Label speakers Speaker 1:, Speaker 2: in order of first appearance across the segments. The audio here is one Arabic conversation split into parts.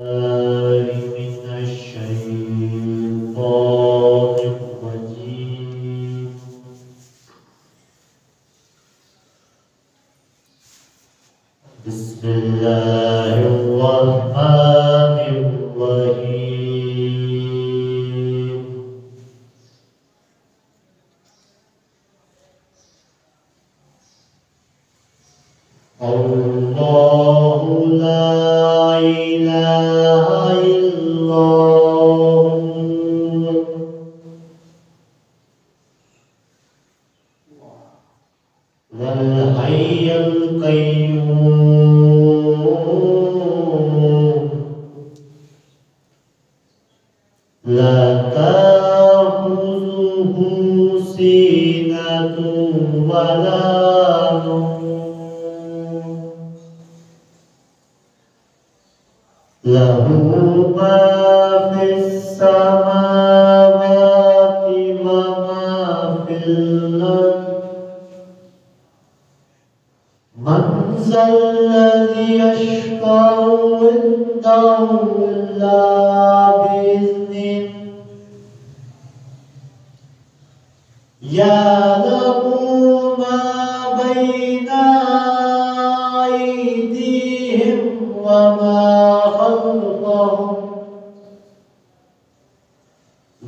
Speaker 1: من الشيطان الرجيم. بسم الله الرحمن الرحيم. الله لا إله إلا هو الحي القيوم لا تأخذه سنة ولا نوم له ما في السماوات وما في الأرض. من ذا الذي يشفع عنده إلا بإذنه يعلم ما بين أيديهم وما خلفهم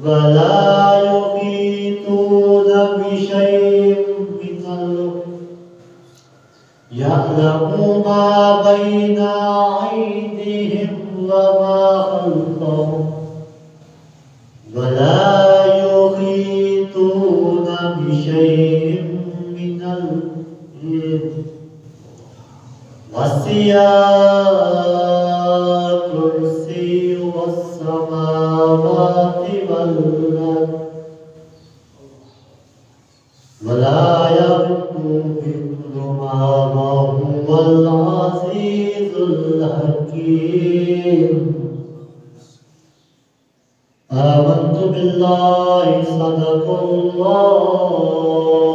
Speaker 1: ولا يحيطون بشيء من العلم. يعلم ما بين أيديهم وما خلفهم ولا يحيطون بشيء من العلم. وسع كرسيه السماوات والأرض ولا يئوده حفظهما وهو العزيز الحكيم. آمنت بالله صدق الله.